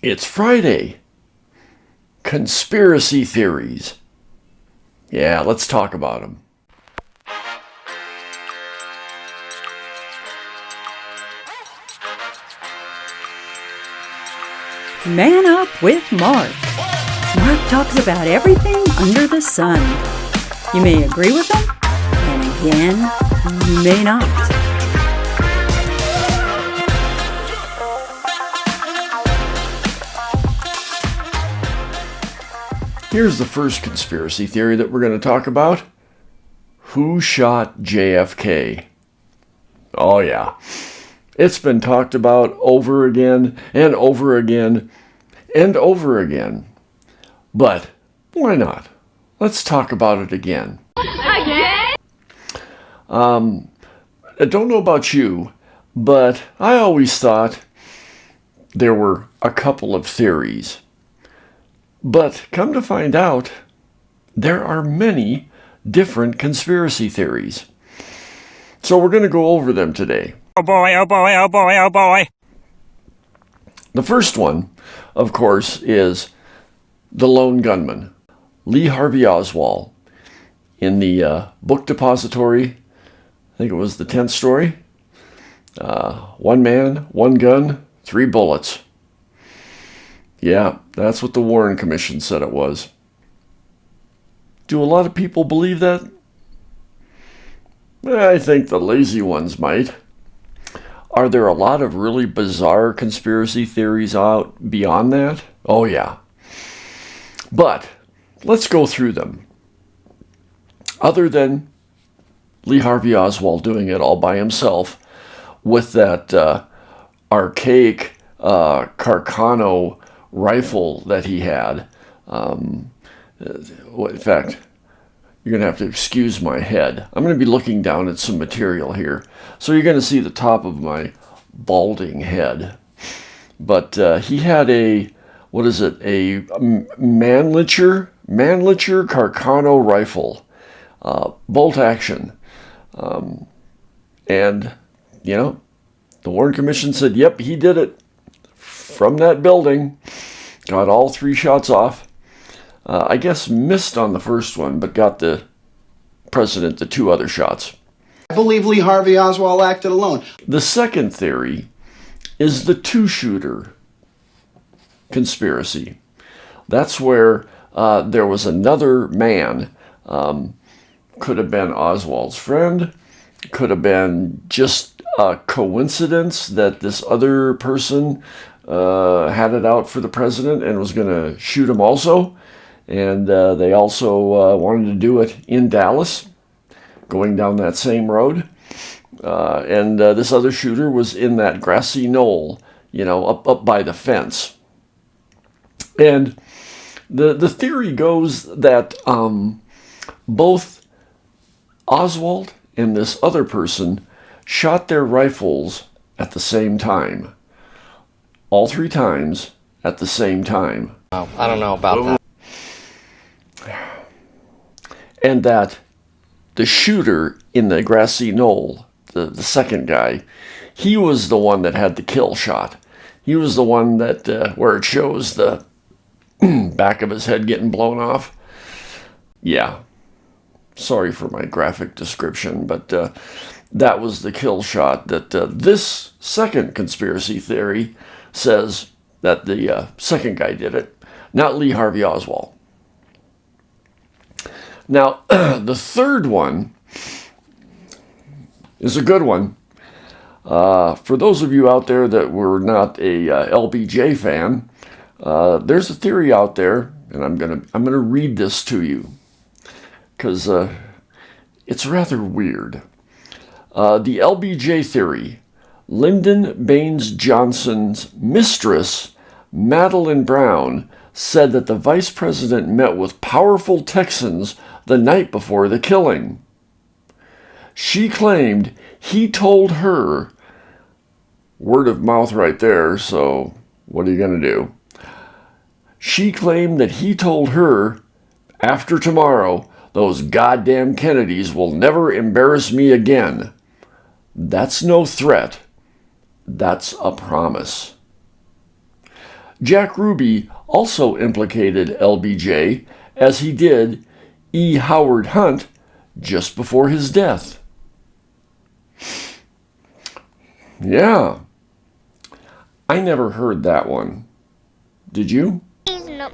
It's Friday. Conspiracy theories. Yeah, let's talk about them. Man Up with Mark. Mark talks about everything under the sun. You may agree with him, and again, you may not. Here's the first conspiracy theory that we're going to talk about. Who shot JFK? Oh yeah. It's been talked about over again and over again and over again. But why not? Let's talk about it again. Again? I don't know about you, but I always thought there were a couple of theories. But come to find out, there are many different conspiracy theories. So we're going to go over them today. Oh boy, oh boy, oh boy, oh boy. The first one, of course, is the lone gunman, Lee Harvey Oswald. In the book depository, I think it was the 10th story, one man, one gun, 3 bullets. Yeah, that's what the Warren Commission said it was. Do a lot of people believe that? I think the lazy ones might. Are there a lot of really bizarre conspiracy theories out beyond that? Oh yeah. But let's go through them. Other than Lee Harvey Oswald doing it all by himself with that archaic Carcano rifle that he had. In fact, you're going to have to excuse my head. I'm going to be looking down at some material here. So you're going to see the top of my balding head. But he had a Mannlicher Carcano rifle, bolt action. And, the Warren Commission said, yep, he did it from that building. Got all 3 shots off. I guess missed on the first one, but got the president the 2 other shots. I believe Lee Harvey Oswald acted alone. The second theory is the 2-shooter conspiracy. That's where there was another man. Could have been Oswald's friend. Could have been just a coincidence that this other person had it out for the president and was going to shoot him also. And they also wanted to do it in Dallas, going down that same road. And this other shooter was in that grassy knoll, up by the fence. And the theory goes that both Oswald and this other person shot their rifles at the same time. All 3 times at the same time. Oh, I don't know about that. And that the shooter in the grassy knoll, the second guy, he was the one that had the kill shot. He was the one that, where it shows the back of his head getting blown off. Yeah. Sorry for my graphic description, but that was the kill shot that this second conspiracy theory says that the second guy did it, not Lee Harvey Oswald. Now, the third one is a good one. For those of you out there that were not a LBJ fan, there's a theory out there, and I'm gonna read this to you because it's rather weird. The LBJ theory: Lyndon Baines Johnson's mistress, Madeleine Brown, said that the vice president met with powerful Texans the night before the killing. She claimed he told her, word of mouth right there, so what are you going to do? She claimed that he told her, after tomorrow, those goddamn Kennedys will never embarrass me again. That's no threat. That's a promise. Jack Ruby also implicated LBJ, as he did E. Howard Hunt just before his death. Yeah, I never heard that one. Did you? No.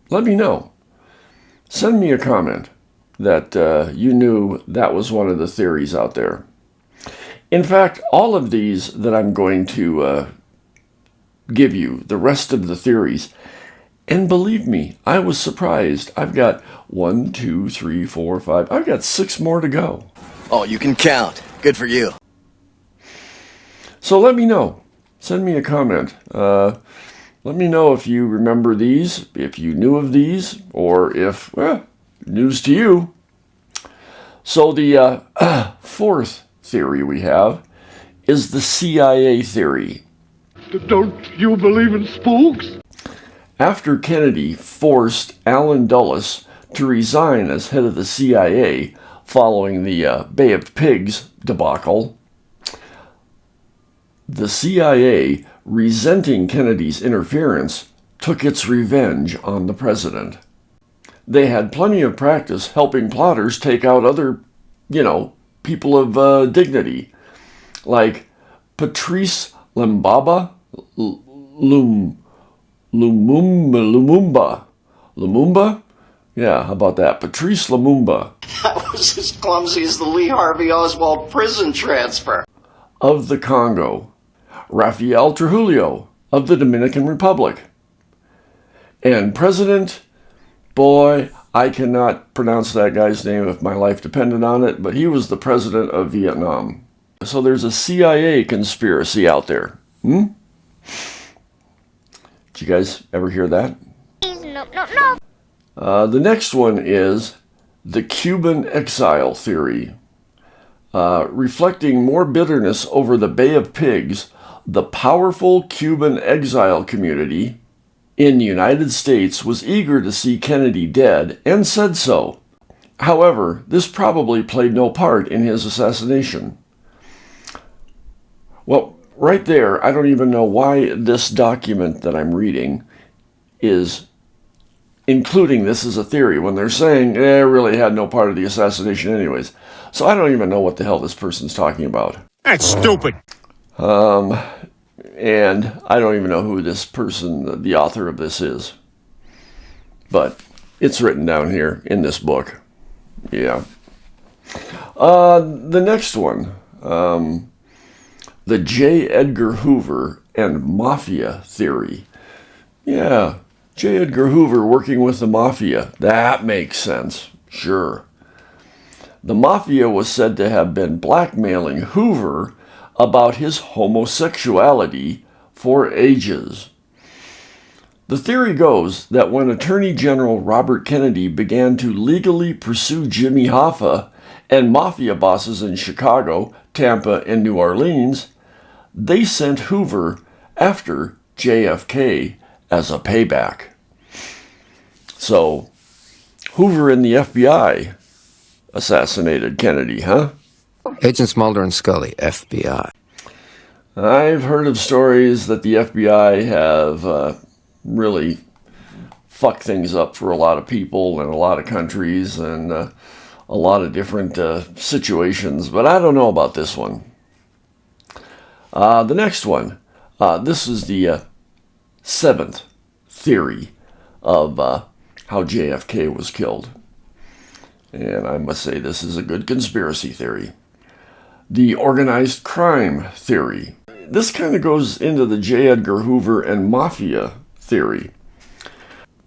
Let me know. Send me a comment that you knew that was one of the theories out there. In fact, all of these that I'm going to give you, the rest of the theories, and believe me, I was surprised. I've got 1, 2, 3, 4, 5. I've got 6 more to go. Oh, you can count. Good for you. So let me know. Send me a comment. Let me know if you remember these, if you knew of these, or if, news to you. So the fourth theory we have is the CIA theory. Don't you believe in spooks? After Kennedy forced Allen Dulles to resign as head of the CIA following the Bay of Pigs debacle, the CIA, resenting Kennedy's interference, took its revenge on the president. They had plenty of practice helping plotters take out other, people of dignity, like Patrice Lumumba. Lumumba? Yeah, how about that? Patrice Lumumba. That was as clumsy as the Lee Harvey Oswald prison transfer. Of the Congo. Rafael Trujillo of the Dominican Republic. And President, boy, I cannot pronounce that guy's name if my life depended on it, but he was the president of Vietnam. So there's a CIA conspiracy out there. Did you guys ever hear that? No. The next one is the Cuban exile theory. Reflecting more bitterness over the Bay of Pigs, the powerful Cuban exile community in the United States was eager to see Kennedy dead and said so. However, this probably played no part in his assassination. Well, right there, I don't even know why this document that I'm reading is including this as a theory when they're saying it really had no part of the assassination anyways. So I don't even know what the hell this person's talking about. That's stupid. And I don't even know who this person, the author of this is. But it's written down here in this book. Yeah. The next one, the J. Edgar Hoover and Mafia theory. Yeah, J. Edgar Hoover working with the Mafia. That makes sense. Sure. The Mafia was said to have been blackmailing Hoover about his homosexuality for ages. The theory goes that when Attorney General Robert Kennedy began to legally pursue Jimmy Hoffa and Mafia bosses in Chicago, Tampa, and New Orleans, they sent Hoover after JFK as a payback. So, Hoover and the FBI assassinated Kennedy, huh? Agents Mulder and Scully, FBI. I've heard of stories that the FBI have really fucked things up for a lot of people in a lot of countries and a lot of different situations, but I don't know about this one. The next one, this is the seventh theory of how JFK was killed. And I must say this is a good conspiracy theory. The organized crime theory. This kind of goes into the J. Edgar Hoover and Mafia theory.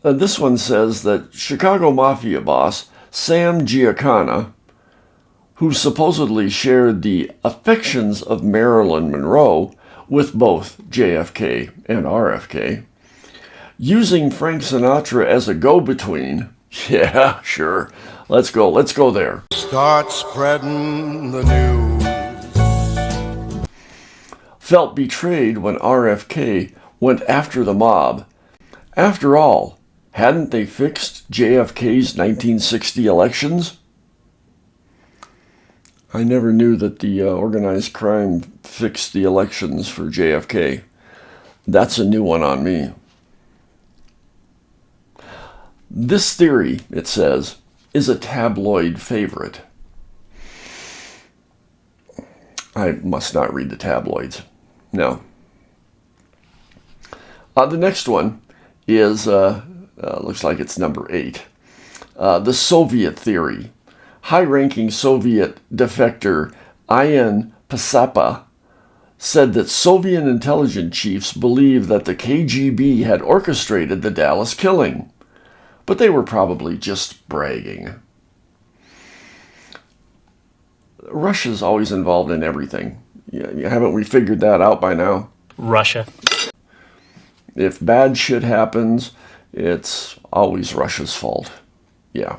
This one says that Chicago Mafia boss Sam Giancana, who supposedly shared the affections of Marilyn Monroe with both JFK and RFK, using Frank Sinatra as a go-between. Yeah, sure. Let's go there. Start spreading the news. Felt betrayed when RFK went after the mob. After all, hadn't they fixed JFK's 1960 elections? I never knew that the organized crime fixed the elections for JFK. That's a new one on me. This theory, it says, is a tabloid favorite. I must not read the tabloids. No. The next one is, looks like it's number 8. The Soviet theory. High-ranking Soviet defector Ian Pasapa said that Soviet intelligence chiefs believed that the KGB had orchestrated the Dallas killing, but they were probably just bragging. Russia's always involved in everything. Haven't we figured that out by now? Russia. If bad shit happens, it's always Russia's fault. Yeah.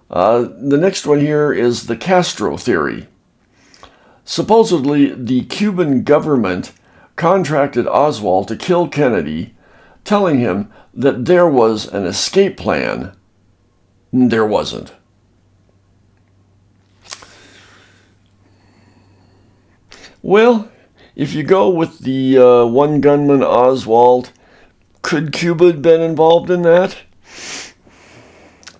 The next one here is the Castro theory. Supposedly, the Cuban government contracted Oswald to kill Kennedy, telling him that there was an escape plan. There wasn't. Well, if you go with the one gunman Oswald, could Cuba have been involved in that?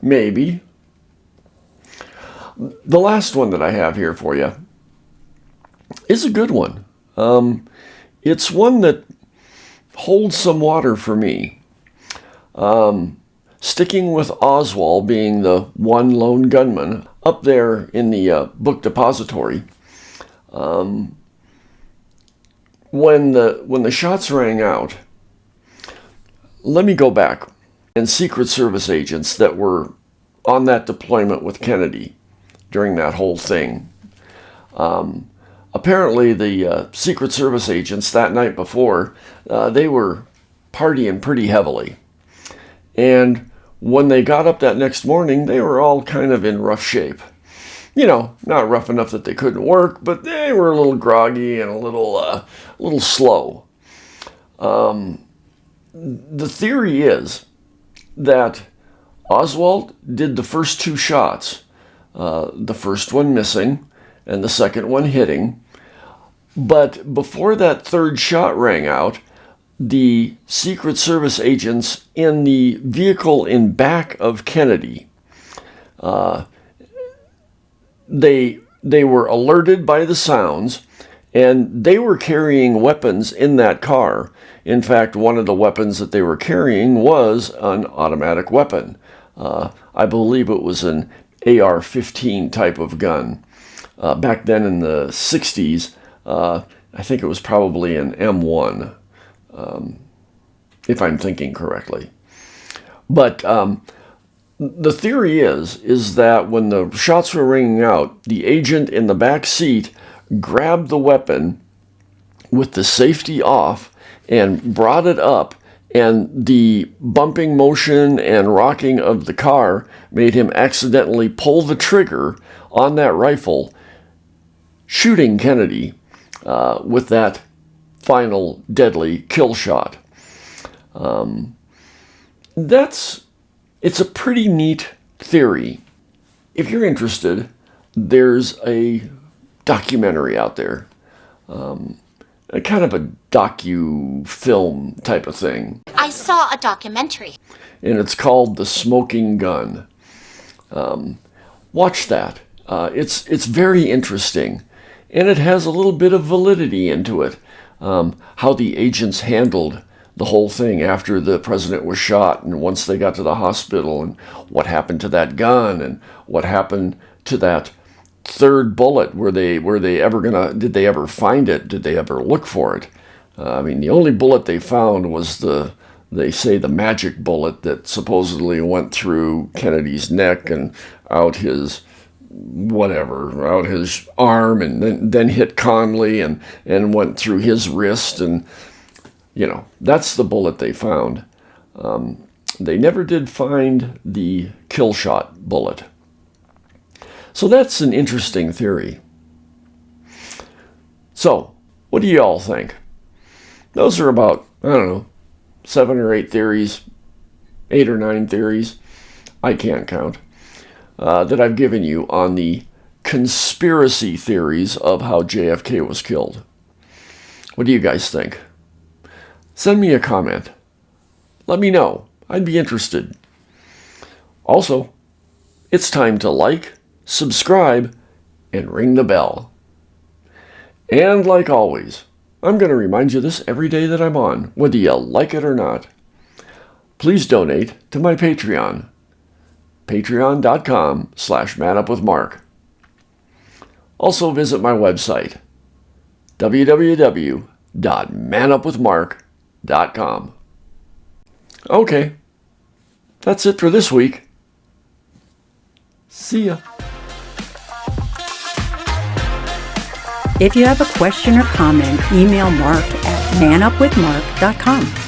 Maybe. The last one that I have here for you is a good one. It's one that holds some water for me. Sticking with Oswald being the one lone gunman up there in the book depository. When the shots rang out, let me go back. And Secret Service agents that were on that deployment with Kennedy during that whole thing. Apparently the Secret Service agents that night before, they were partying pretty heavily. And when they got up that next morning, they were all kind of in rough shape. Not rough enough that they couldn't work, but they were a little groggy and a little slow. The theory is that Oswald did the first 2 shots, the first one missing and the second one hitting. But before that third shot rang out, the Secret Service agents in the vehicle in back of Kennedy, they were alerted by the sounds, and they were carrying weapons in that car. In fact, one of the weapons that they were carrying was an automatic weapon. I believe it was an AR-15 type of gun. Back then in the 60s, I think it was probably an M1, if I'm thinking correctly. But the theory is that when the shots were ringing out, the agent in the back seat grabbed the weapon with the safety off and brought it up, and the bumping motion and rocking of the car made him accidentally pull the trigger on that rifle, shooting Kennedy with that final deadly kill shot. It's a pretty neat theory. If you're interested, there's a documentary out there, a kind of a docu-film type of thing. I saw a documentary. And it's called The Smoking Gun. Watch that. It's very interesting. And it has a little bit of validity into it. How the agents handled the whole thing after the president was shot, and once they got to the hospital, and what happened to that gun, and what happened to that third bullet. Were they ever did they ever find it? Did they ever look for it? The only bullet they found was they say the magic bullet that supposedly went through Kennedy's neck and out his arm, and then hit Conley and went through his wrist, and that's the bullet they found. They never did find the kill shot bullet. So that's an interesting theory. So, what do you all think? Those are about, 7 or 8 theories, 8 or 9 theories, I can't count, that I've given you on the conspiracy theories of how JFK was killed. What do you guys think? Send me a comment. Let me know. I'd be interested. Also, it's time to like, subscribe, and ring the bell. And like always, I'm going to remind you this every day that I'm on, whether you like it or not. Please donate to my Patreon, patreon.com/manupwithmark. Also visit my website, www.manupwithmark.com. Okay, that's it for this week. See ya. If you have a question or comment, email Mark at manupwithmark.com.